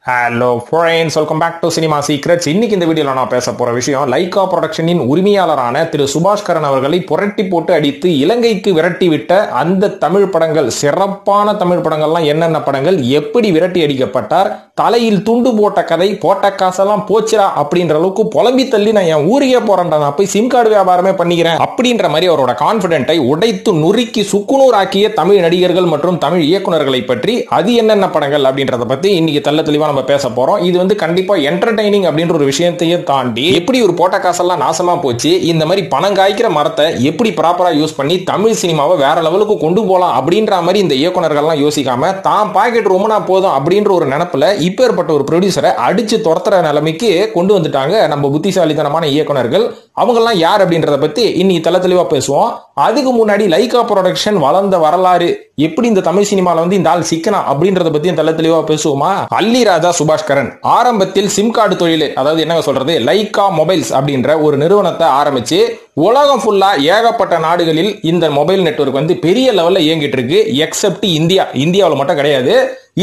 Hello friends, welcome back to cinema secrets. இன்னைக்கு இந்த வீடியோல நான் பேச போற விஷயம், லைகா புரொடக்ஷனின் உரிமையாளரான திரு சுபாஷ்கரன் அவர்களை புரட்டி போட்டு அடித்து இலங்கைக்கு விரட்டி விட்ட அந்த தமிழ் படங்கள், சிறப்பான தமிழ் படங்கள்லாம் என்னென்ன படங்கள், எப்படி விரட்டி அடிக்கப்பட்டார், தலையில் துண்டு போட்ட கதை, போட்ட காசெல்லாம் போச்சுரா அப்படின்ற அளவுக்கு புலம்பி தள்ளி நான் என் ஊருக்கே போறேன்டா, நான் போய் சிம் கார்டு வியாபாரமே பண்ணிக்கிறேன் அப்படின்ற மாதிரி அவரோட கான்பிடென்ட்டை உடைத்து நுறுக்கி சுக்குநூறு ஆக்கிய தமிழ் நடிகர்கள் மற்றும் தமிழ் இயக்குநர்களை பற்றி, அது என்னென்ன படங்கள் அப்படின்றத பத்தி இன்னைக்கு தெள்ள தெளிவா நம்ம பேச போறோம். இது வந்து கண்டிப்பா என்டர்டெய்னிங் அப்படின்ற ஒரு விஷயத்தையே தாண்டி எப்படி ஒரு போட்ட காசெல்லாம் நாசமா போச்சு, இந்த மாதிரி பணம் காய்க்கிற மரத்தை எப்படி ப்ராப்பரா யூஸ் பண்ணி தமிழ் சினிமாவை வேற லெவலுக்கு கொண்டு போலாம் அப்படின்ற மாதிரி இந்த இயக்குனர்கள்லாம் யோசிக்காம தான் பாக்கெட் ரொம்பனா போதும் அப்படின்ற ஒரு நினைப்புல இப்பேற்பட்ட ஒரு ப்ரொடியூசரை அடிச்சு துரத்துற நிலைமைக்கு கொண்டு வந்துட்டாங்க நம்ம புத்திசாலித்தனமான இயக்குனர்கள். அவங்கெல்லாம் யார் அப்படின்றத பத்தி இன்னைக்கு தெள்ள தெளிவா பேசுவோம். அதுக்கு முன்னாடி லைகா புரொடக்ஷன் வளர்ந்த வரலாறு, எப்படி இந்த தமிழ் சினிமால வந்து இந்த ஆள் சிக்கனா அப்படின்றத பத்தியும் தெள்ள தெளிவா பேசுவோமா. அல்லி ராஜா சுபாஷ்கரன் ஆரம்பத்தில் சிம் கார்டு தொழில், அதாவது என்ன சொல்றது, லைகா மொபைல்ஸ் அப்படின்ற ஒரு நிறுவனத்தை ஆரம்பிச்சு உலகம் ஃபுல்லா ஏகப்பட்ட நாடுகளில் இந்த மொபைல் நெட்வொர்க் வந்து பெரிய லெவல்ல இயங்கிட்டு இருக்கு. எக்ஸப்ட் இந்தியாவில் மட்டும் கிடையாது,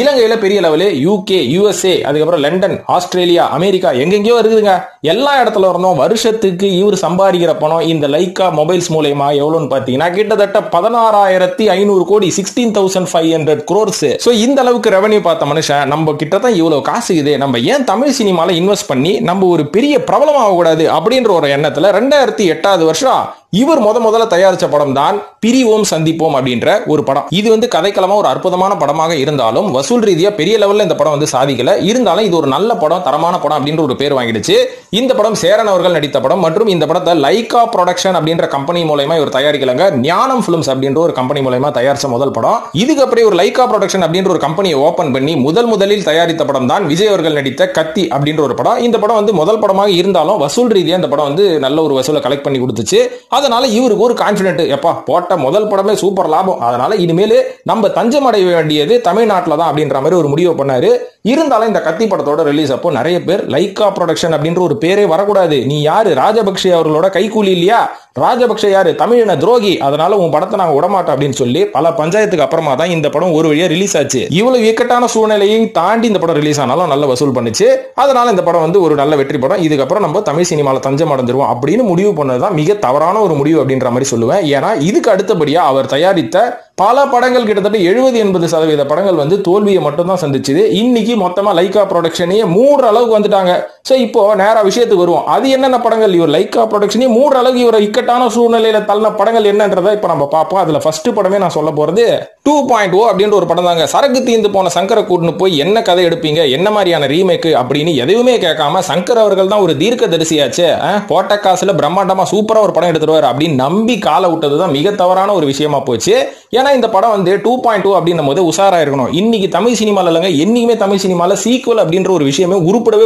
இலங்கையில பெரிய லெவலு, யூகே, யுஎஸ்ஏ, அதுக்கப்புறம் லண்டன், ஆஸ்திரேலியா, அமெரிக்கா, எங்கெங்கயோ இருக்குதுங்க. எல்லா இடத்துல இருந்தோம். வருஷத்துக்கு இவர் சம்பாதிக்கிற பணம் இந்த லைகா மொபைல்ஸ் மூலமா எவ்வளவுன்னு பாத்தீங்கன்னா கிட்டத்தட்ட 16,500 கோடி, 16,500 crores. சோ இந்த அளவுக்கு ரெவன்யூ பார்த்த மனுஷன் நம்ம கிட்ட தான் இவ்வளவு காசு இருக்குது, நம்ம ஏன் தமிழ் சினிமால இன்வெஸ்ட் பண்ணி நம்ம ஒரு பெரிய பிரபலமாக கூடாது அப்படின்ற ஒரு எண்ணத்துல 2008 வருஷம் இவர் முதல்ல தயாரிச்ச படம் தான் பிரிவோம் சந்திப்போம் அப்படின்ற ஒரு படம். இது வந்து கதைக்களமா ஒரு அற்புதமான படமாக இருந்தாலும் வசூல் ரீதியா பெரிய லெவல்ல இந்த படம் வந்து சாதிக்கல. இருந்தாலும் இது ஒரு நல்ல படம், தரமான படம் அப்படின்ற ஒரு பேர் வாங்கிடுச்சு. இந்த படம் சேரன் அவர்கள் நடித்த படம் மற்றும் இந்த படத்தை லைகா புரொடக்ஷன் அப்படின்ற கம்பெனி மூலமா இவர் தயாரிக்கலங்க, ஞானம் பிலிம்ஸ் அப்படின்ற ஒரு கம்பெனி மூலமா தயாரிச்ச முதல் படம். இதுக்கப்புறம் ஒரு லைகா புரொடக்ஷன் அப்படின்ற ஒரு கம்பெனியை ஓபன் பண்ணி முதலில் தயாரித்த படம் தான் விஜய் அவர்கள் நடித்த கத்தி அப்படின்ற ஒரு படம். இந்த படம் வந்து முதல் படமாக இருந்தாலும் வசூல் ரீதியா இந்த படம் வந்து நல்ல ஒரு வசூலை கலெக்ட் பண்ணி கொடுத்துச்சு. அதனால இவருக்கு ஒரு கான்பிடென்ட், எப்பா போட்ட முதல் படமே சூப்பர் லாபம், அதனால இனிமேல் நம்ம தஞ்சம் அடைய வேண்டியது தமிழ்நாட்டில் தான் அப்படின்ற மாதிரி ஒரு முடிவு பண்ணாரு. இருந்தாலும் இந்த கத்தி படத்தோட ரிலீஸ் அப்போ நிறைய பேர் லைகா புரொடக்ஷன் அப்படின்ற ஒரு பேரே வரக்கூடாது, நீ யாரு, ராஜபக்ஷ அவர்களோட கைக்கூலி இல்லையா, ராஜபக்ஷ யாரு, தமிழின துரோகி, அதனால உன் படத்தை நாங்க விடமாட்டோம் அப்படின்னு சொல்லி பல பஞ்சாயத்துக்கு அப்புறமா தான் இந்த படம் ஒரு வழியா ரிலீஸ் ஆச்சு. இவ்வளவு இக்கட்டான சூழ்நிலையை தாண்டி இந்த படம் ரிலீஸ் ஆனாலும் நல்ல வசூல் பண்ணுச்சு. அதனால இந்த படம் வந்து ஒரு நல்ல வெற்றி படம். இதுக்கப்புறம் நம்ம தமிழ் சினிமால தஞ்சம் அடைஞ்சிருவோம் அப்படின்னு முடிவு பண்ணதுதான் மிக தவறான ஒரு முடிவு அப்படின்ற மாதிரி சொல்லுவேன். ஏன்னா இதுக்கு அடுத்தபடியா அவர் தயாரித்த பல படங்கள், கிட்டத்தட்ட 70-80% படங்கள் வந்து தோல்வியை மட்டும் தான் சந்திச்சது. இன்னைக்கு மொத்தமா லைகா புரொடக்ஷனையே 3 அளவுக்கு வந்துட்டாங்க. சோ இப்போ நேரா விஷயத்துக்கு வருவோம். அது என்னென்ன படங்கள், இவர் லைகா புரொடக்ஷனே 3 அளவுக்கு இவரை இக்கட்டான சூழ்நிலையில தள்ளின படங்கள் என்னன்றதை இப்ப நம்ம பார்ப்போம். அதுல ஃபர்ஸ்ட் படமே நான் சொல்ல போறது 2.0 அப்படின்ற ஒரு படம் தாங்க. சரக்கு தீர்ந்து போன சங்கரை கூட்டின்னு போய் என்ன கதை எடுப்பீங்க, என்ன மாதிரியான ரீமேக் அப்படின்னு எதுவுமே கேட்காம சங்கர் அவர்கள் தான் ஒரு தீர்க்க தரிசியாச்சு, போட்ட காசுல பிரம்மாண்டமா சூப்பரா ஒரு படம் எடுத்துருவாரு அப்படின்னு நம்பி காலை விட்டதுதான் மிக தவறான ஒரு விஷயமா போச்சு. ஏன்னா இந்த படம் வந்து 2.0 அப்படின்னும் போது உஷாரா இருக்கணும். இன்னைக்கு தமிழ் சினிமால இல்லங்க, என்னைக்குமே தமிழ் சினிமால சீக்குவல் அப்படின்ற ஒரு விஷயமே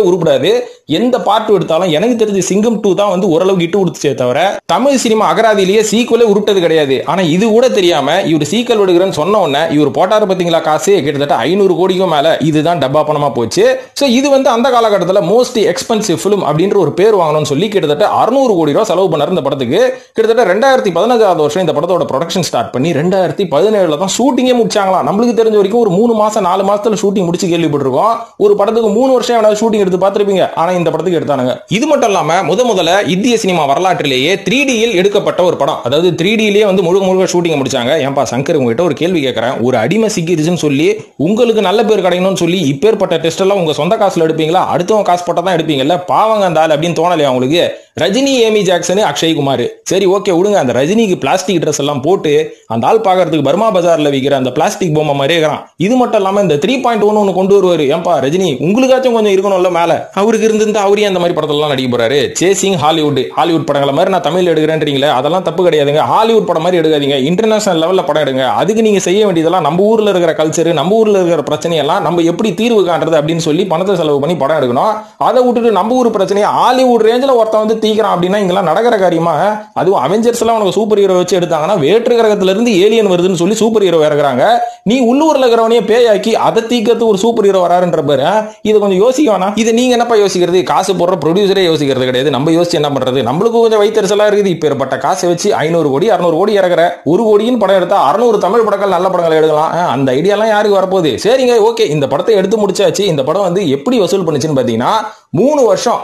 உருப்படாது. எந்த பார்ட் எடுத்தாலும் எனக்கு தெரிஞ்சு சிங்கம் 2 தான் வந்து ஓரளவுக்கு இட்டு கொடுத்துச்சே தவிர தமிழ் சினிமா அகராதியிலேயே சீக்குவலே உருட்டது கிடையாது. ஆனா இது கூட தெரியாம இவர் சீக்குவல் எடுக்கிறேன்னு சொன்ன உடனே இவர் போட்டாரு பாத்தீங்களா காசு, கிட்டத்தட்ட 500 கோடிக்கும் மேல. இதுதான் டப்பா பணமா போச்சு. சோ இது வந்து அந்த காலகட்டத்தில் மோஸ்ட் எக்ஸ்பென்சிவ் பிலிம் அப்படின்ற ஒரு பேர் வாங்கணும்னு சொல்லி கிட்டத்தட்ட 600 கோடி ரூபாய் செலவு பண்ணாரு இந்த படத்துக்கு. கிட்டத்தட்ட 2015 வருஷம் இந்த படத்தோட ப்ரொடக்ஷன் ஸ்டார்ட் பண்ணி 2017 தான் ஷூட்டிங்கே முடிச்சாங்களா. நம்மளுக்கு தெரிஞ்ச வரைக்கும் ஒரு 3 மாசம் 4 மாசத்துல ஷூட்டிங் முடிச்சு கேள்விப்பட்டிருக்கோம். ஒரு படத்துக்கு 3 வருஷம் வேணாலும் ஷூட்டிங் எடுத்து பார்த்திருப்பீங்க. ஆனா இந்த படத்துக்கு எடுத்தானுங்க. இது மட்டும் இல்லாம முதல்ல இந்திய சினிமா வரலாற்றிலேயே 3Dயில் எடுக்கப்பட்ட ஒரு படம், அதாவது 3Dயிலேயே வந்து முழுக்க ஷூட்டிங் முடிச்சாங்க. ஏன்பா சங்கர், உங்ககிட்ட ஒரு கேள்வி கேட்கறேன், ஒரு அடிமை சிக்கிருச்சுன்னு சொல்லி உங்களுக்கு நல்ல பேர் கிடைக்கணும்னு சொல்லி இப்பேற்பட்ட டெஸ்ட் எல்லாம் உங்க சொந்த காசுல எடுப்பீங்களா, அடுத்தவங்க காசு போட்டா தான் எடுப்பீங்கல்ல, பாவங்க அந்த ஆள் அப்படின்னு தோணலையா உங்களுக்கு? ரஜினி, ஏமி ஜாக்சன், அக்ஷய் குமார், சரி ஓகே விடுங்க, அந்த ரஜினிக்கு பிளாஸ்டிக் ட்ரெஸ் எல்லாம் போட்டு அந்த ஆள் பாக்கிறதுக்கு பர்மா பஜார்ல விற்கிற அந்த பிளாஸ்டிக் பொம்மை மாதிரி இருக்கிறான். இது மட்டும் இல்லாம இந்த 3.1 ஒன்று கொண்டு வருவாரு. ஏன்பா ரஜினி, உங்களுக்காச்சும் கொஞ்சம் இருக்கணும்ல மேல, அவருக்கு இருந்து அவரே அந்த மாதிரி படத்தெல்லாம் நடிக்க போறாரு. சேசிங் ஹாலிவுட் படங்களை மாதிரி நான் தமிழ் எடுக்கிறேன்றீங்களே, அதெல்லாம் தப்பு கிடையாதுங்க. ஹாலிவுட் படம் மாதிரி எடுக்காதீங்க, இன்டர்நேஷனல் லெவல்ல படம் எடுங்க. அதுக்கு நீங்க செய்ய வேண்டியதெல்லாம் நம்ம ஊர்ல இருக்கிற கல்ச்சர், நம்ம ஊர்ல இருக்கிற பிரச்சனையெல்லாம் நம்ம எப்படி தீர்வு காண்றது அப்படின்னு சொல்லி பணத்தை செலவு பண்ணி படம் எடுக்கணும். அதை விட்டுட்டு நம்ம ஊர் பிரச்சனையை ஹாலிவுட் ரேஞ்சில் ஒருத்தன் வந்து தீக்கிறான் அப்படின்னா இங்கெல்லாம் நடக்கிற காரியமா? அதுவும் அவெஞ்சர்ஸ் எல்லாம் உனக்கு சூப்பர் ஹீரோ வச்சு எடுத்தாங்கன்னா வேற்று கிரகத்துல இருந்து ஏலியன் வருது வருதுன்னு சொல்லி சூப்பர் ஹீரோ இறக்குறாங்க. நீ உள்ளூர்ல இருக்கிறவனே பேயாக்கி அதை தீக்கிறது ஒரு சூப்பர் ஹீரோ வராருன்ற பேரு. இதை கொஞ்சம் யோசிக்க வேணாம். இதை நீங்க என்னப்பா யோசிக்கிறது? காசு போடுற ப்ரொடியூசரே யோசிக்கிறது கிடையாது. நம்ம யோசிச்சு என்ன பண்றது? நம்மளுக்கு கொஞ்சம் வைத்தறிச்சலா இருக்குது. இப்பேற்பட்ட காசை வச்சு 500 கோடி 600 கோடி இறக்குற 1 கோடியின் படம் எடுத்தா 600 தமிழ் படங்கள் நல்ல படங்கள் எடுக்கலாம். அந்த ஐடியாலாம் யாருக்கு வரப்போகுது? சரிங்க, ஓகே, இந்த படத்தை எடுத்து முடிச்சாச்சு. இந்த படம் வந்து எப்படி வசூல் பண்ணுச்சுன்னு பாத்தீங்கன்னா 3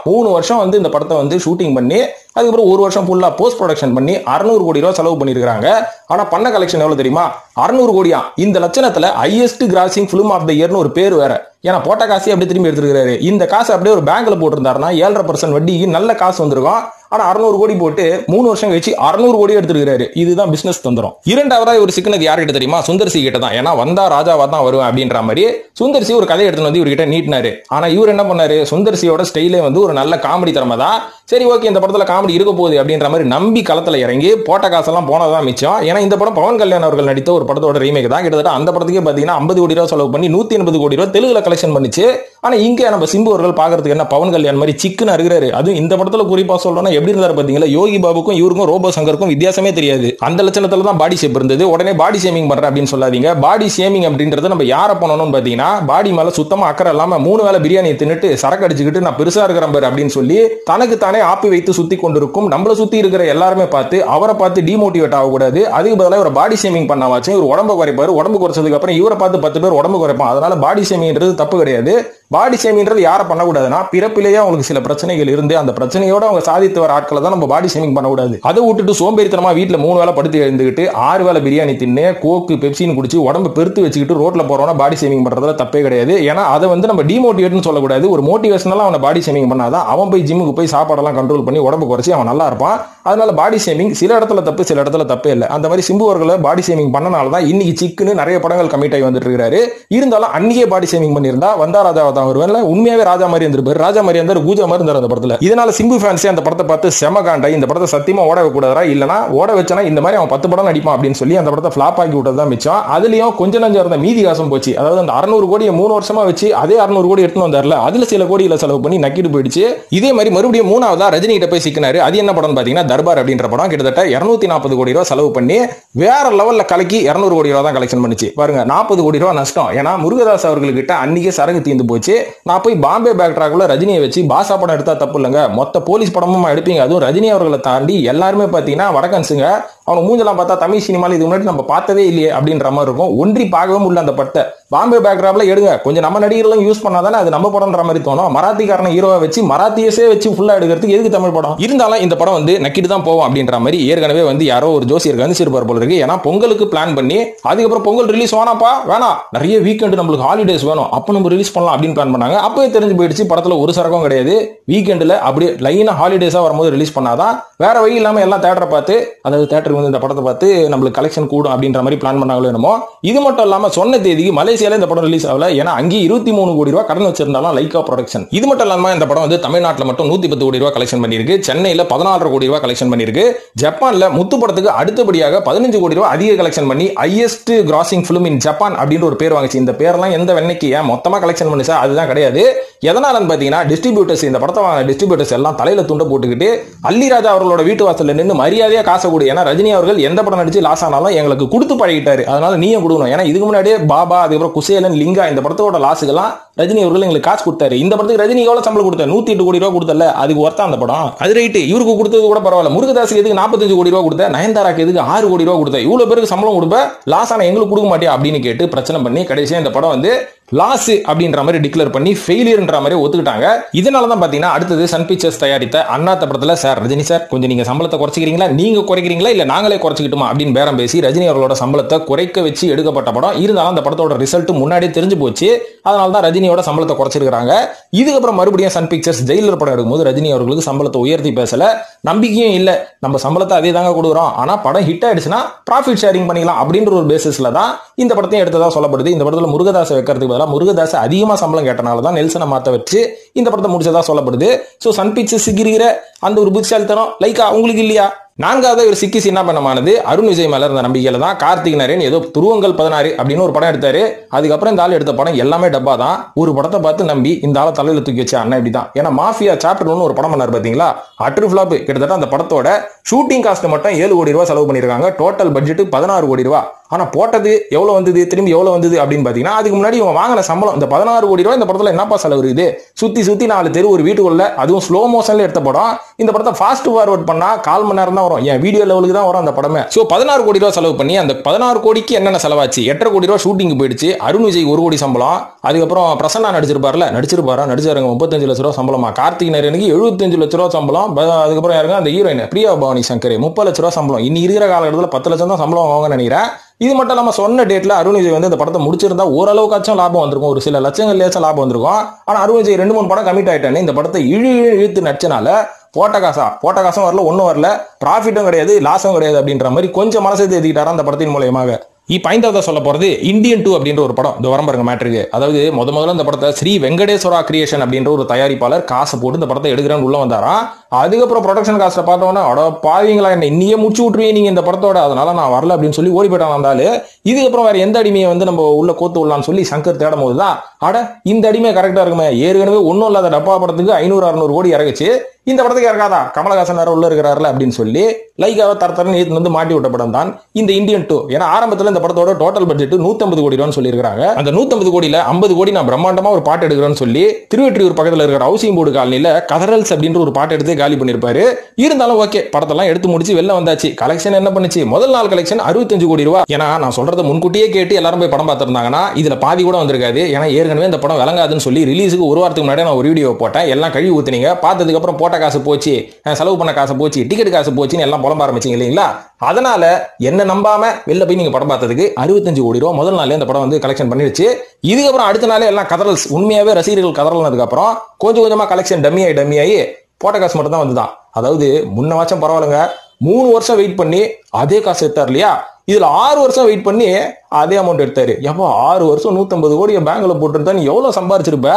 வருஷம் வந்து இந்த படத்தை வந்து ஷூட்டிங் பண்ணி அதுக்கப்புறம் 1 வருஷம் ஃபுல்லா போஸ்ட் ப்ரொடக்ஷன் பண்ணி 600 கோடி ரூபாய் செலவு பண்ணிருக்காங்க. ஆனா பண்ண கலெக்ஷன் எவ்வளவு தெரியுமா? 600 கோடியா. இந்த லட்சணத்துல highest grossing film of the இயர்னு ஒரு பேர் வேற. ஏன்னா போட்ட காசு அப்படியே திரும்பி எடுத்துருக்காரு. இந்த காசு அப்படியே ஒரு பேங்க்ல போட்டிருந்தாருன்னா 7.5% வட்டிக்கு நல்ல காசு வந்திருக்கும். ஆனா 600 கோடி போட்டு 3 வருஷம் கழிச்சு 600 கோடி எடுத்துருக்காரு. இதுதான் பிசினஸ் தந்திரம். இரண்டாவதா ஒரு சிக்கனது யார்கிட்ட தெரியுமா? சுந்தர்சி கிட்ட தான். ஏன்னா வந்தா ராஜாவா தான் வருவேன் அப்படின்ற மாதிரி சுந்தர்சி ஒரு கதை எடுத்துன்னு வந்து இவர்கிட்ட நீட்டினாரு. ஆனா இவர் என்ன பண்ணாரு? சுந்தர்சியோட ஸ்டைலே வந்து ஒரு நல்ல காமெடி திறமை தான். சரி, ஓகே, இந்த படத்துல காமெடி இருக்க போகுது அப்படின்ற மாதிரி நம்பி களத்துல இறங்கி போட்ட காசெல்லாம் போனதான் மிச்சம். ஏன்னா இந்த படம் பவன் கல்யாண் அவர்கள் நடித்த ஒரு படத்தோட ரீமேக் தான். கிட்டத்தட்ட அந்த படத்துக்கே பாத்தீங்கன்னா 50 கோடி ரூபாய் செலவு பண்ணி 180 கோடி ரூபாய் தெலுங்குல கலெக்ஷன் பண்ணிச்சு. ஆனா இங்க நம்ம சிம்பு அவர்கள் பாக்குறதுக்கு என்ன பவன் கல்யாண் மாதிரி சிக்குன்னு இருக்கிறாரு. அதுவும் இந்த படத்துல குறிப்பா சொல்லணும்னா எப்படி இருந்தாரு பாத்தீங்களா? யோகி பாபுக்கும் இவருக்கும் ரோபோ சங்கருக்கும் வித்தியாசமே தெரியாது. அந்த லட்சணத்துல தான் பாடி ஷேப் இருந்தது. உடனே பாடி ஷேமிங் பண்ற அப்படின்னு சொல்லாதீங்க. பாடி ஷேமிங் அப்படின்றது நம்ம யார பண்ணணும்னு பாத்தீங்கன்னா, பாடி மேல சுத்தமா அக்கறை இல்லாம 3 வேளை பிரியாணியை தின்னுட்டு சரக்கு அடிச்சுக்கிட்டு நான் பெருசா இருக்கிறேன் பாரு அப்படின்னு சொல்லி தனக்கு தானே ஆப்பி வைத்து சுத்தி கொண்டிருக்கும் நம்மள சுத்தி இருக்கிற எல்லாருமே பார்த்து அவரை பார்த்து டிமோட்டிவேட் ஆகக்கூடாது. அதுக்கு பதிலாக ஒரு பாடி ஷேமிங் பண்ணாச்சு. ஒரு உடம்பு குறைப்பாரு. உடம்பு குறைச்சதுக்கு அப்புறம் இவரை பார்த்து 10 பேர் உடம்பு குறைப்பான். அதனால பாடி ஷேமிங்ன்றது தப்பு கிடையாது. பாடி ஷேமிங்ன்றது யாரை பண்ணக்கூடாதுன்னா, பிறப்பிலேயே அவங்களுக்கு சில பிரச்சனைகள் இருந்து அந்த பிரச்சனையோட அவங்க சாதித்து வர ஆட்களை தான் நம்ம பாடி ஷேமிங் பண்ணக்கூடாது. அதை விட்டுட்டு சோம்பேறித்தனமா வீட்டுல 3 வேளை படுத்து எழுந்துக்கிட்டு 6 வேளை பிரியாணி தின்னு கோக்கு பெப்சின்னு குடிச்சு உடம்பு பெருத்து வச்சுக்கிட்டு ரோட்ல போறோம்னா பாடி ஷேமிங் பண்றதுல தப்பே கிடையாது. ஏன்னா அதை வந்து நம்ம டிமோட்டிவேட்னு சொல்லக்கூடாது. ஒரு மோட்டிவேஷனலா அவனை பாடி ஷேமிங் பண்ணாதான் அவன் போய் ஜிம்முக்கு போய் சாப்பாடெல்லாம் கண்ட்ரோல் பண்ணி உடம்பு குறைச்சி அவன் நல்லா இருப்பான். அதனால பாடி ஷேமிங் சில இடத்துல தப்பு, சில இடத்துல தப்பே இல்லை. அந்த மாதிரி சிம்பு அவர்களை பாடி ஷேமிங் பண்ணனால தான் இன்னைக்கு சிக்குன்னு நிறைய படங்கள் கமிட் ஆகி வந்துட்டு இருக்காரு. இருந்தாலும் அன்னைக்கே பாடி ஷேமிங் பண்ணியிருந்தா வந்தா ராஜாவா தான் வருவேன். உண்மையாவே ராஜா மாதிரி இருந்திருப்பாரு. ராஜா மாதிரி இருந்தாரு, கூஜா மாதிரி இருந்தாரு அந்த படத்துல. இதனால சிம்பு ஃபேன்ஸே அந்த படத்தை பார்த்து செம காண்டாய் இந்த படத்தை சத்தியமா ஓட வைக்கூடாதா, இல்லனா ஓட வச்சனா இந்த மாதிரி அவன் 10 படம் நடிப்பான் அப்படின்னு சொல்லி அந்த படத்தை ஃபிளாப் ஆக்கி விட்டது தான் மிச்சம். அதுலயும் கொஞ்சம் நஞ்சம் இருந்த மீதி காசும் போச்சு. அதாவது அந்த 600 கோடியை 3 வருஷமா வச்சு அதே 600 கோடி எடுத்துன்னு வந்தார்ல, அதுல சில கோடிகளை செலவு பண்ணி நக்கிட்டு போயிடுச்சு. இதே மாதிரி மறுபடியும் 3ஆவதா ரஜினி கிட்ட போய் சிக்கினாரு. அது என்ன படம் பாத்தீங்கன்னா தர்பார் அப்படின்ற படம். கிட்டத்தட்ட 240 கோடி ரூபாய் செலவு பண்ணி வேற லெவல்ல கலக்கி 200 கோடி ரூபாய் தான் கலெக்ஷன் பண்ணிச்சு. பாருங்க, 40 கோடி ரூபாய் நஷ்டம். ஏன்னா முருகதாஸ் அவர்கள்கிட்ட அன்னைக்கே சரகு தீர்ந்து போச்சு. நான் போய் பாம்பே பேக்ட்ராக்குள்ள ரஜினியை வச்சு பாசா படம் எடுத்தா தப்பு இல்லைங்க, மொத்த போலீஸ் படமும் எடுப்பீங்க. அதுவும் ரஜினி அவர்களை தாண்டி எல்லாருமே பாத்தீங்கன்னா வடக்கன்ஸுங்க. அவங்க மூஞ்செல்லாம் பார்த்தா தமிழ் சினிமாவில் இது முன்னாடி நம்ம பார்த்ததே இல்லையே அப்படின்ற மாதிரி இருக்கும். ஒன்றி பார்க்கவும் உள்ள அந்த படத்தை பாம்பே பேக்ராப்ல எடுங்க, கொஞ்சம் நம்ம நடிகர்களும் யூஸ் பண்ணாதானே அது நம்ம படம்ன்ற மாதிரி தோணும். மராத்திக்காரனை ஹீரோவை வச்சு மராத்தியஸே வச்சு ஃபுல்லா எடுக்கிறதுக்கு எதுக்கு தமிழ் படம்? இருந்தாலும் இந்த படம் வந்து நக்கிட்டு தான் போவோம் அப்படின்ற மாதிரி ஏற்கனவே வந்து யாரோ ஒரு ஜோசியர் கணிச்சிருப்பார் போல இருக்கு. ஏன்னா பொங்கலுக்கு பிளான் பண்ணி அதுக்கப்புறம் பொங்கல் ரிலீஸ் வேணாப்பா, வேணாம், நிறைய வீக்கெண்ட் நம்மளுக்கு ஹாலிடேஸ் வேணும், அப்போ நம்ம ரிலீஸ் பண்ணலாம் அப்படின்னு பிளான் பண்ணாங்க. அப்பவே தெரிஞ்சு போயிடுச்சு படத்துல ஒரு சரகம் கிடையாது. வீக்கெண்ட்ல அப்படியே லைனா ஹாலிடேஸா வரும்போது ரிலீஸ் பண்ணாதான் வேற வழி இல்லாம எல்லாம் தேட்டரை பார்த்து, அதாவது தேட்டருக்கு வந்து இந்த படத்தை பார்த்து நம்மளுக்கு கலெக்ஷன் கூடும் அப்படின்ற மாதிரி பிளான் பண்ணாங்களோ என்னமோ. இது மட்டும் இல்லாம சொன்ன தேதிக்கு மலேசியால இந்த படம் ரிலீஸ் ஆகல. ஏன்னா அங்கே 23 கோடி ரூபாய் கடன் வச்சிருந்தாலும் லைக்கா ப்ரொடக்ஷன். இது மட்டும் இல்லாம இந்த படம் வந்து தமிழ்நாட்டில் மட்டும் 110 கோடி ரூபாய் கலெக்ஷன் பண்ணிருக்கு. சென்னையில 14 கோடி ரூபாய் கலெக்ஷன் பண்ணிருக்கு. ஜப்பான்ல முத்து படத்துக்கு அடுத்தபடியாக 15 கோடி ரூபாய் அதிக கலெக்ஷன் பண்ணி highest grossing film in Japan அப்படின்னு ஒரு பேர் வாங்கிச்சு. இந்த பேர்லாம் எந்த வெண்ணைக்கு ஏன் மொத்தமா கலெக்ஷன் பண்ணிச்சா அதுதான் கிடையாது. எதனாலன்னு பாத்தீங்கன்னா டிஸ்ட்ரிபியூட்டர்ஸ், இந்த படத்தை வாங்கின டிஸ்ட்ரிபியூட்டர்ஸ் எல்லாம் தலையில துண்டை போட்டுக்கிட்டு அல்லி ராஜா அவர்களோட வீட்டு வாசல்ல நின்று மரியாதையா காசை கொடு, ஏன்னா ரஜினி அவர்கள் எந்த படம் நடிச்சு லாஸ் ஆனாலும் எங்களுக்கு கொடுத்து பழகிட்டாரு, அதனால நீயும் கொடுக்கணும். ஏன்னா இதுக்கு முன்னாடியே பாபா, அதுக்கப்புறம் குசேலன், லிங்கா இந்த படத்தோட லாஸுக்கெல்லாம் ரஜினி அவர்கள் எங்களுக்கு காசு கொடுத்தாரு. இந்த படத்துக்கு ரஜினி எவ்வளவு சம்பளம் கொடுத்தாரு? 108 கோடி ரூபாய் கொடுத்தல, அதுக்கு ஒர்த்தா அந்த படம். அது ரைட்டு, இவருக்கு கொடுத்தது கூட பரவாயில்ல. முருகதாஸுக்கு எதுக்கு 45 கோடி ரூபாய் கொடுத்த, நயன்தாராக்கு எதுக்கு 6 கோடி ரூபாய் கொடுத்த, இவ்வளவு பேருக்கு சம்பளம் கொடுப்ப, லாஸ் ஆன எங்களுக்கு கொடுக்க மாட்டியா அப்படின்னு கேட்டு பிரச்சனை பண்ணி கடைசியா இந்த படம் வந்து லாஸ் அப்படின்ற மாதிரி டிக்ளேர் பண்ணி ஃபெயிலியர்ன்ற மாதிரி ஒத்துக்கிட்டாங்க. இதனால தான் பாத்தீங்கன்னா அடுத்தது சன் பிக்சர்ஸ் தயாரித்த அண்ணாத்த படத்துல சார் ரஜினி சார் கொஞ்சம் நீங்க சம்பளத்தை குறைச்சிக்கிறீங்களா, நீங்க குறைக்கிறீங்களா இல்ல நாங்களே குறைச்சிக்கிட்டுமா அப்படின்னு பேரம் பேசி ரஜினி அவர்களோட சம்பளத்தை குறைக்க வச்சு எடுக்கப்பட்ட படம். இருந்தாலும் அந்த படத்தோட ரிசல்ட் முன்னாடியே தெரிஞ்சு போச்சு. அதனால தான் ரஜினியோட சம்பளத்தை குறைச்சிருக்காங்க. இதுக்கப்புறம் மறுபடியும் சன் பிக்சர்ஸ் ஜெயிலர் படம் எடுக்கும்போது ரஜினி அவர்களுக்கு சம்பளத்தை உயர்த்தி பேசல, நம்பிக்கையும் இல்ல, நம்ம சம்பளத்தை அதே தாங்க கொடுக்குறோம், ஆனா படம் ஹிட் ஆயிடுச்சுன்னா ப்ராஃபிட் ஷேரிங் பண்ணிக்கலாம் அப்படின்ற ஒரு பேசிஸ்ல தான் இந்த படத்தையும் எடுத்ததா சொல்லப்படுது. இந்த படத்துல முருகதாஸை வைக்கிறதுக்கு பதிலாக முருகதாஸ் அதிகமா சம்பளம் கேட்டனால தான் நெல்சனை மாத்த வச்சு இந்த படத்தை முடிச்சதா சொல்லப்படுது. சோ சன் பிக்சர்ஸ் இருக்கிற அந்த ஒரு புத்திசாலித்தனம் லைக்கா உங்களுக்கு இல்லையா? நான்காவது ஒரு சிக்கி சின்னப்பனமானது அருண் விஜய் மேல இருந்த நம்பிக்கையில தான் கார்த்திக் நரேன் ஏதோ துருவங்கள் 16 அப்படின்னு ஒரு படம் எடுத்தாரு. அதுக்கப்புறம் இந்த ஆள் எடுத்த படம் எல்லாமே டப்பா தான். ஒரு படத்தை பார்த்து நம்பி இந்த ஆளை தலையில தூக்கி வச்ச அண்ணன் இப்படிதான். ஏன்னா மாஃபியா சாப்டர் 1 ஒரு படம் பண்ணாரு பாத்தீங்களா, அட்ரு ஃபிளாப். கிட்டத்தட்ட அந்த படத்தோட ஷூட்டிங் காஸ்ட் மட்டும் 7 கோடி ரூபாய் செலவு பண்ணிருக்காங்க. டோட்டல் பட்ஜெட் 16 கோடி ரூபாய். ஆனா போட்டது எவ்வளவு வந்தது, திரும்பி எவ்வளவு வந்தது அப்படின்னு பாத்தீங்கன்னா, அதுக்கு முன்னாடி இவங்க வாங்கின சம்பளம் இந்த 16 கோடி ரூபாய். இந்த படத்துல என்னப்பா செலவு இருக்குது, சுத்தி 4 தெரு ஒரு வீட்டுக்குள்ள, அதுவும் ஸ்லோ மோஷன்ல எடுத்த படம். இந்த படத்தை ஃபாஸ்ட் ஃபார்வர்ட் பண்ணா 1/4 மணி நேரம் தான் வரும், என் வீடியோ லெவலுக்கு தான் வரும் அந்த படமே. சோ 16 கோடி ரூபாய் செலவு பண்ணி அந்த 16 கோடிக்கு என்னென்ன செலவாச்சு, 8.5 கோடி ரூபாய் ஷூட்டிங் போயிடுச்சு. அருண் விஜய் 1 கோடி சம்பளம். அதுக்கப்புறம் பிரசன்னா நடிச்சிருப்பாருங்க 35 லட்ச ரூபாய் சம்பளமா. கார்த்திக் நரேனுக்கு 75 லட்ச ரூபாய் சம்பளம். அதுக்கப்புறம் யாருங்க அந்த ஹீரோயின் பிரியா பவானி சங்கர் 30 லட்ச ரூபாய் சம்பளம். இன்னி இருக்கிற காலகட்டத்தில் 10 லட்சம் தான் சம்பளம் வாங்க நினைக்கிறேன். இது மட்டும் இல்லாம சொன்ன டேட்ல அருண் விஜய் வந்து இந்த படத்தை முடிச்சிருந்தா ஓரளவுக்காச்சும் லாபம் வந்திருக்கும், ஒரு சில லட்சங்கள்லயாச்சும் லாபம் வந்திருக்கும். ஆனா அருண் விஜய் 2-3 படம் கமிட் ஆயிட்டானே, இந்த படத்தை இழுத்து நடிச்சனால போட்ட காசும் வரல, ஒன்னும் வரல, ப்ராஃபிட்டும் கிடையாது, லாஸும் கிடையாது அப்படின்ற மாதிரி கொஞ்சம் மனசை தேத்திக்கிட்டாரா அந்த படத்தின் மூலயமாக. இப்ப 5வது சொல்ல போறது இந்தியன் 2 அப்படின்ற ஒரு படம். இந்த வரம் பாருங்க மேட்ருக்கு. அதாவது முதல்ல இந்த படத்தை ஸ்ரீ வெங்கடேஸ்வரா கிரியேஷன் அப்படின்ற ஒரு தயாரிப்பாளர் காசு போட்டு இந்த படத்தை எடுக்கிறேன்னு உள்ள வந்தாராம். அதுக்கப்புறம் ப்ரொடக்ஷன் காஸ்ட்டை பார்த்தோன்னா, அட பாவீங்களா, என்ன இன்னையே முடிச்சு விட்டுருவீங்க நீங்க இந்த படத்தோட, அதனால நான் வரல அப்படின்னு சொல்லி ஓடி போயிட்டான் வந்தாலும். இதுக்கப்புறம் வேற எந்த அடிமையை வந்து நம்ம உள்ள கோத்து விடலாம்னு சொல்லி சங்கர் தேடும் போதுதான், அட இந்த அடிமை கரெக்டா இருக்குமே, ஏற்கனவே ஒன்னும் இல்லாத டப்பா படத்துக்கு 500-600 கோடி இறங்குச்சு, இந்த படத்துக்கு இறக்காதா, கமலஹாசன் வேற உள்ள இருக்கிறாருல அப்படின்னு சொல்லி லைக்காவை தரத்தரன்னு ஏத்து வந்து மாட்டி விட்ட படம் தான் இந்த இந்தியன் 2. ஏன்னா ஆரம்பத்துல இந்த படத்தோட டோட்டல் பட்ஜெட் 150 கோடி ரூபான்னு சொல்லியிருக்காங்க. அந்த 150 கோடியில 50 கோடி நான் பிரம்மாண்டமா ஒரு பாட்டு எடுக்கிறேன்னு சொல்லி திருவெற்றியூர் பக்கத்துல இருக்கிற ஹவுசிங் போர்டு காலனில கதரல்ஸ் அப்படின்ற ஒரு பாட்டு எடுத்து காலி பண்ணிருப்பாரு. இருந்தாலும் ஓகே, படத்தெல்லாம் எடுத்து முடிச்சு வெளில வந்தாச்சு. கலெக்ஷன் என்ன பண்ணுச்சு, முதல் நாள் கலெக்ஷன் 65 கோடி ரூபாய். ஏன்னா நான் சொல்றதை முன்கூட்டியே கேட்டு எல்லாரும் போய் படம் பார்த்திருந்தாங்கன்னா இதுல பாதி கூட வந்திருக்காது. ஏன்னா ஏற்கனவே இந்த படம் விளங்காதுன்னு சொல்லி ரிலீஸுக்கு ஒரு வாரத்துக்கு முன்னாடி நான் ஒரு வீடியோ போட்டேன். எல்லாம் கழுவி ஊத்துனீங்க, பார்த்ததுக்கு அப்புறம் போட்ட காசு போச்சு, செலவு பண்ண காசு போச்சு, டிக்கெட் காசு போச்சுன்னு எல்லாம் புலம்ப ஆரம்பிச்சீங்க இல்லைங்களா. அதனால என்ன நம்பாம வெளில போய் நீங்க படம் பார்த்ததுக்கு 65 கோடி ரூபாய் முதல் நாளே இந்த படம் வந்து கலெக்ஷன் பண்ணிடுச்சு. இதுக்கப்புறம் அடுத்த நாளே எல்லாம் கதறல்ஸ், உண்மையாவே ரசிகர்கள் கதறல்னதுக்கு அப்புறம் கொஞ்சம் கொஞ்சமா கலெக்ஷன் டம்மி ஆகி போட்ட காசு மட்டும் தான் வந்துதான். அதாவது முன்னவாச்சும் பரவாயில்லைங்க, 3 வருஷம் வெயிட் பண்ணி அதே காசு எடுத்தார் இல்லையா, இதுல 6 வருஷம் வெயிட் பண்ணி அதே அமௌண்ட் எடுத்தாரு. எப்போ 6 வருஷம் 150 கோடியை பேங்க்ல போட்டுருந்தா நீ எவ்வளவு சம்பாரிச்சிருப்ப.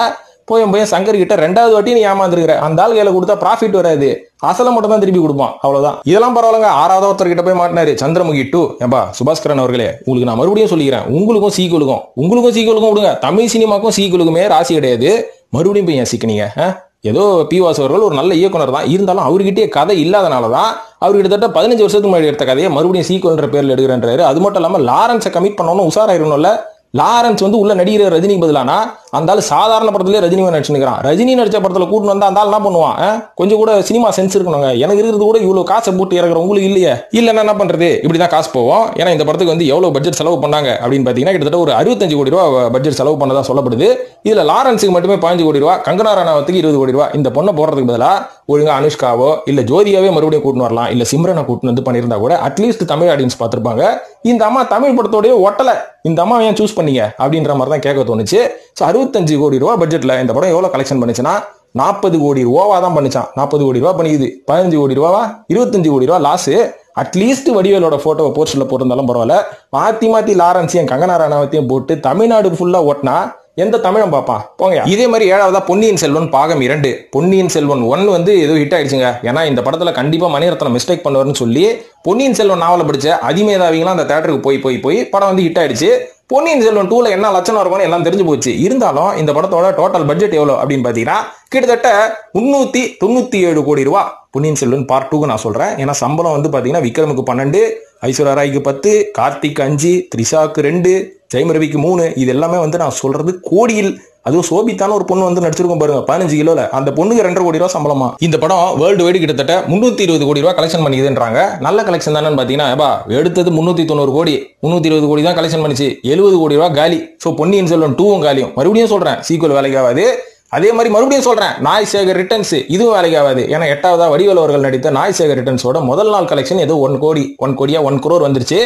போய் சங்கர் கிட்ட 2வது வாட்டி நீ ஏமாந்துருக்கிற. அந்த ஆள் கையில கொடுத்தா ப்ராஃபிட் வராது, அசலை மட்டும் தான் திருப்பி கொடுப்பான், அவ்வளவுதான். இதெல்லாம் பரவாயில்லைங்க. 6வது ஒருத்தர் கிட்ட போய் மாட்டினாரு, சந்திரமுகி 2. ஏப்பா சுபாஸ்கரன் அவர்களே, உங்களுக்கு நான் மறுபடியும் சொல்லிக்கிறேன், உங்களுக்கும் சீக்குலுக்கும் விடுங்க, தமிழ் சினிமாக்கும் சீக்குலுக்குமே ராசி கிடையாது. மறுபடியும் போய் ஏன் சிக்கினீங்க? ஏதோ பி வாசு அவர்கள் ஒரு நல்ல இயக்குனர் தான், இருந்தாலும் அவர்கிட்டே கதை இல்லாதனாலதான் அவர் கிட்டத்தட்ட 15 வருஷத்துக்கு முன்னாடி எடுத்த கதையை மறுபடியும் சீக்குவல்ன்ற பேர்ல எடுக்கிறன்றாரு. அது மட்டும் இல்லாம லாரன்ஸை கமிட் பண்ணணும் உஷாராயிருணும்ல. லாரன்ஸ் வந்து உள்ள நடிகர் ரஜினிக்கு பதிலானா அந்த ஆள் சாதாரண படத்திலே ரஜினி நடிச்சுக்கிறான். ரஜினி நடிச்ச படத்துல கூட்டு வந்தா அந்த ஆள் என்ன பண்ணுவான், கொஞ்சம் கூட சினிமா சென்ஸ் இருக்கணுங்க. எனக்கு இருக்கிறது கூட இவ்வளவு காசை போட்டு இறக்குற உங்களுக்கு இல்லையே, இல்லன்னா என்ன பண்றது, இப்படிதான் காசு போவோம். ஏன்னா இந்த படத்துக்கு வந்து எவ்வளவு பட்ஜெட் செலவு பண்ணாங்க அப்படின்னு பாத்தீங்கன்னா கிட்டத்தட்ட ஒரு 65 கோடி ரூபாய் பட்ஜெட் செலவு பண்ணதா சொல்லப்படுது. இதுல லாரன்ஸுக்கு மட்டுமே 15 கோடி ரூபாய், கங்கனா ரனாவத்துக்கு 20 கோடி ரூபாய். இந்த பொண்ணை போடுறதுக்கு பதிலா ஒழுங்கா அனுஷ்காவோ இல்ல ஜோதியாவே மறுபடியும் கூட்டு வரலாம், இல்ல சிம்ரனை கூட்டு வந்து பண்ணியிருந்தா கூட அட்லீஸ்ட் தமிழ் ஆடியன்ஸ் பார்த்திருப்பாங்க. இந்த அம்மா தமிழ் படத்தோடய ஒட்டல, இந்த அம்மா ஏன் சூஸ் பண்ணீங்க அப்படின்ற மாதிரி தான் கேட்க தோணுச்சு. 65 கோடி ரூபாய் பட்ஜெட்ல இந்த படம் எவ்வளவு கலெக்ஷன் பண்ணிச்சுன்னா 40 கோடி ரூபாவா தான் பண்ணிச்சான். 40 கோடி ரூபாய் பண்ணிக்குது. 15 கோடி ரூபாவா, 25 கோடி ரூபாய் லாஸ். அட்லீஸ்ட் வடிவேலோட போட்டோவை போஸ்டர்ல போட்டிருந்தாலும் பரவாயில்ல, மாத்தி கங்கனா ரனாவத்தையும் போட்டு தமிழ்நாடு ஃபுல்லா ஓட்டினா எந்த தமிழம் பாப்பான் போங்க. இதே மாதிரி 7வதா பொன்னியின் செல்வன் பாகம் 2. பொன்னியின் செல்வன் 1 வந்து ஏதோ ஹிட் ஆயிடுச்சுங்க. ஏன்னா இந்த படத்துல கண்டிப்பா மணிரத்னம் மிஸ்டேக் பண்ணுவார்னு சொல்லி பொன்னியின் செல்வன் நாவலை படிச்ச அதிமேதாவிங்களாம் அந்த தேட்டருக்கு போய் படம் வந்து ஹிட் ஆயிடுச்சு. பொன்னியின் செல்வன் 2ல என்ன லட்சணம் இருக்கும்னு எல்லாம் தெரிஞ்சு போச்சு. இருந்தாலும் இந்த படத்தோட டோட்டல் பட்ஜெட் எவ்வளவு அப்படின்னு பாத்தீங்கன்னா கிட்டத்தட்ட 397 கோடி ரூபாய். பொன்னியின் செல்வன் பார்ட் 2 நான் சொல்றேன். ஏன்னா சம்பளம் வந்து பாத்தீங்கன்னா விக்ரமுக்கு 12, ஐஸ்வர்யா ராய்க்கு 10, கார்த்திக் 5, த்ரிஷாக்கு 2, ஜெயம் ரவிக்கு 3. இது எல்லாமே வந்து நான் சொல்றது கோடியில். அதுவும் சோபித்தான ஒரு பொண்ணு வந்து நடிச்சிருக்கும் பாருங்க 15 கிலோல, அந்த பொண்ணுக்கு 2.5 கோடி ரூபாய் சம்பளமா. இந்த படம் வேர்ல்டு வைடு கிட்டத்தட்ட 320 கோடி ரூபாய் கலெக்ஷன் பண்ணிக்குதுன்றாங்க. நல்ல கலெக்ஷன் தானே பாத்தீங்கன்னா, எடுத்தது 390 கோடி, 320 கோடி தான் கலெக்ஷன் பண்ணிச்சு, 70 கோடி ரூபாய் காலி. சோ பொன்னியின் செல்வன் 2 காலியும். மறுபடியும் சொல்றேன், சீக்குவல் வேலைக்கு ஆகாது. அதே மாதிரி மறுபடியும் சொல்றேன், நாய் சேகர் ரிட்டர்ன்ஸ் இதுவும் வேலைக்கு ஆகாது. ஏன்னா 8வதா வடிவேலு அவர்கள் நடித்த நாய் சேகர் ரிட்டர்ன்ஸோட முதல் நாள் கலெக்ஷன் ஏதோ 1 crore வந்துருச்சு.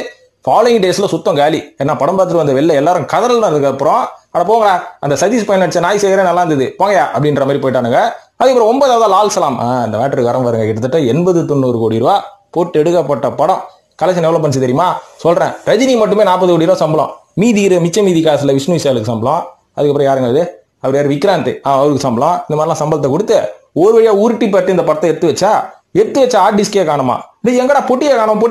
ஃபாலோயிங் டேஸ்ல சுத்தம் காலி. ஏன்னா படம் பார்த்துட்டு வந்த வெளில எல்லாரும் கதறல்னதுக்கு அப்புறம் அட போங்களா, அந்த சதீஷ் பையன் நடிச்ச நாய் சேகரே நல்லா இருந்தது போங்கயா அப்படின்ற மாதிரி போயிட்டானுங்க. அதுக்கப்புறம் 9வதா லால் சலாம், அந்த வேட்டருக்கு வரம் பாருங்க, கிட்டத்தட்ட 80-90 கோடி ரூபாய் போட்டு எடுக்கப்பட்ட படம். கலெக்ஷன் எவ்வளவு பண்ணிச்சு தெரியுமா சொல்றேன். ரஜினி மட்டுமே 40 கோடி ரூபாய் சம்பளம். மிச்ச மீதி காசுல விஷ்ணு விஷாலுக்கு சம்பளம். அதுக்கப்புறம் யாருங்க அது, அவர் யார், விக்ராந்த், அவருக்கு சம்பளம். இந்த மாதிரிலாம் சம்பளத்தை கொடுத்து ஒரு வழியா உருட்டி பட்டு இந்த படத்தை எடுத்து வச்சா எடுத்து வச்ச ஹார்ட் டிஸ்கே காணுமா, எங்கடா பொட்டியை காணோம்,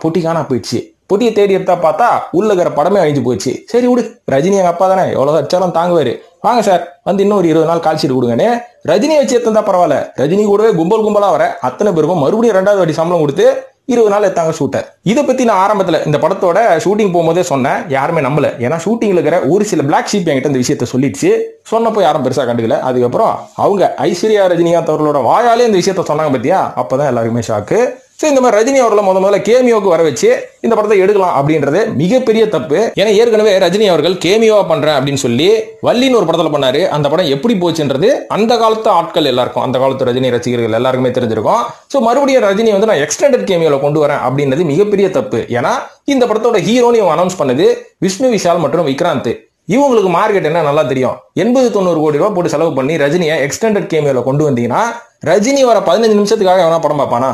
பொட்டி காணா போயிடுச்சு. பொட்டியை தேடி எடுத்தா பார்த்தா உள்ள இருக்கிற படமே அழிஞ்சு போச்சு. சரி விடு, ரஜினி எங்க அப்பா தானே, எவ்வளவு வச்சாலும் தாங்குவாரு, வாங்க சார் வந்து இன்னும் ஒரு 20 நாள் கால்ஷீட் கொடுங்கன்னு ரஜினியை வச்சு எடுத்தா பரவாயில்ல. ரஜினி கூடவே கும்பலா வர அத்தனை பேருக்கும் மறுபடியும் 2வது வாட்டி சம்பளம் கொடுத்து 20 நாள் எடுத்தாங்க ஷூட்டர். இதை பத்தி நான் ஆரம்பத்துல இந்த படத்தோட ஷூட்டிங் போகும்போதே சொன்னேன், யாருமே நம்பல. ஏன்னா ஷூட்டிங்ல இருக்கிற ஒரு சில பிளாக் ஷீப் என்கிட்ட இந்த விஷயத்த சொல்லிடுச்சு. சொன்னப்போ யாரும் பெருசா கண்டுக்கல. அதுக்கப்புறம் அவங்க ஐஸ்வர்யா ரஜினிகாந்த் அவர்களோட வாயாலே இந்த விஷயத்த சொன்னாங்க பத்தியா, அப்பதான் எல்லாருக்குமே ஷாக்கு. சோ இந்த மாதிரி ரஜினி அவர்களை முதல்ல கேமியோக்கு வர வச்சு இந்த படத்தை எடுக்கலாம் அப்படின்றது மிகப்பெரிய தப்பு. ஏன்னா ஏற்கனவே ரஜினி அவர்கள் கேமியோவா பண்றேன் அப்படின்னு சொல்லி வள்ளின்னு ஒரு படத்துல பண்ணாரு. அந்த படம் எப்படி போச்சுன்றது அந்த காலத்து ஆட்கள் எல்லாருக்கும், அந்த காலத்து ரஜினி ரசிகர்கள் எல்லாருக்குமே தெரிஞ்சிருக்கும். சோ மறுபடியும் ரஜினி வந்து நான் எக்ஸ்டெண்டட் கேமியோல கொண்டு வரேன் அப்படின்றது மிகப்பெரிய தப்பு. ஏன்னா இந்த படத்தோட ஹீரோன்னு இவங்க அனௌன்ஸ் பண்ணது விஷ்ணு விஷால் மற்றும் விக்ராந்த். இவங்களுக்கு மார்க்கெட் என்ன நல்லா தெரியும். 80-90 கோடி ரூபாய் போட்டு செலவு பண்ணி ரஜினியை எக்ஸ்டெண்டட் கேமியோல கொண்டு வந்தீங்கன்னா ரஜினி வர 15 நிமிஷத்துக்காக எவனா படம் பார்ப்பானா?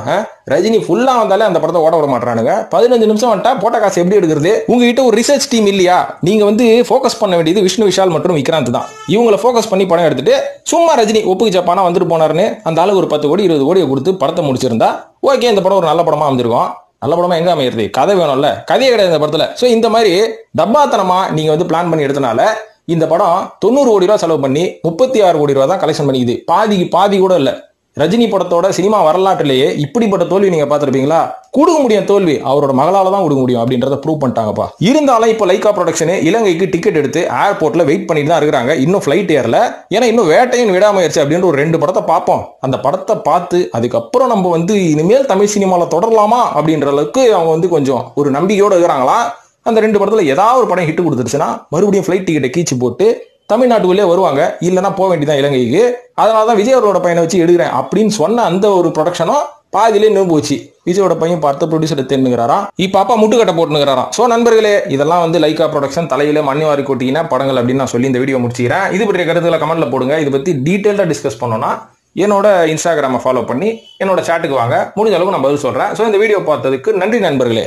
ரஜினி ஃபுல்லா வந்தாலே அந்த படத்தை ஓட விட மாட்டானுங்க. 15 நிமிஷம் வந்துட்டா போட்ட காசு எப்படி எடுக்கிறது? உங்ககிட்ட ஒரு ரிசர்ச் டீம் இல்லையா? நீங்க வந்து ஃபோக்கஸ் பண்ண வேண்டியது விஷ்ணு விஷால் மற்றும் விக்ராந்த் தான். இவங்களை ஃபோக்கஸ் பண்ணி படம் எடுத்துட்டு சும்மா ரஜினி ஒப்புக்கு ஜப்பானா வந்துட்டு போனாருன்னு அந்த ஆளுக்கு ஒரு 10 கோடி 20 கோடியை கொடுத்து படத்தை முடிச்சிருந்தா ஓகே, இந்த படம் ஒரு நல்ல படமா அமைஞ்சிருக்கும். நல்ல படமா எங்க அமையிறது? கதை வேணும்ல, கதையே கிடையாது இந்த படத்துல. சோ இந்த மாதிரி டப்பாத்தனமா நீங்க வந்து பிளான் பண்ணி எடுத்தனால இந்த படம் 90 கோடி ரூபாய் செலவு பண்ணி 36 கோடி ரூபாய் தான் கலெக்ஷன் பண்ணிக்குது. பாதி கூட இல்ல. ரஜினி படத்தோட சினிமா வரலாற்றிலேயே இப்படிப்பட்ட தோல்வி நீங்க பாத்திருப்பீங்களா? கொடுக்க முடியும் தோல்வி அவரோட மகளால தான் கொடுக்க முடியும் அப்படின்றத ப்ரூவ் பண்ணிட்டாங்கப்பா. இருந்தாலும் இப்போ லைகா ப்ரொடக்ஷன் இலங்கைக்கு டிக்கெட் எடுத்து ஏர்போர்ட்ல வெயிட் பண்ணிட்டு தான் இருக்காங்க. இன்னும் ஃபிளைட் ஏறல. ஏன்னா இன்னும் வேட்டையின் விடாமுயற்சி அப்படின்ற ஒரு 2 படத்தை பார்ப்போம். அந்த படத்தை பார்த்து அதுக்கப்புறம் நம்ம வந்து இனிமேல் தமிழ் சினிமால தொடரலாமா அப்படின்ற அளவுக்கு அவங்க வந்து கொஞ்சம் ஒரு நம்பிக்கையோட இருக்கிறாங்களா. அந்த 2 படத்துல ஏதாவது ஒரு படம் ஹிட் கொடுத்துருச்சுன்னா மறுபடியும் ஃபிளைட் டிக்கெட்டை கீச்சு போட்டு தமிழ்நாட்டுக்குள்ளே வருவாங்க. இல்லைன்னா போக வேண்டியதான் இலங்கைக்கு. அதனாலதான் விஜய் அவரோட பையனை வச்சு எடுக்கிறேன் அப்படின்னு சொன்ன அந்த ஒரு ப்ரொடக்ஷனும் பாதியிலே நின்று போச்சு. விஜயோட பையன் பார்த்து ப்ரொடியூசர் தேர்ந்துக்கிறாராம். இப்ப அப்பா முட்டுக்கட்டை போட்டுக்கிறாராம். சோ நண்பர்களே, இதெல்லாம் வந்து லைகா ப்ரொடக்ஷன் தலையில மண்ணிவாரி கொட்டின படங்கள் அப்படின்னு நான் சொல்லி இந்த வீடியோ முடிச்சுக்கிறேன். இது பற்றிய கருத்துக்களை கமெண்ட்ல போடுங்க. இதை பத்தி டீடைல்டா டிஸ்கஸ் பண்ணோம்னா என்னோட இன்ஸ்டாகிராமை ஃபாலோ பண்ணி என்னோட சாட்டுக்கு வாங்க. முடிஞ்ச அளவுக்கு நான் பதில் சொல்றேன். சோ இந்த வீடியோ பார்த்ததுக்கு நன்றி நண்பர்களே.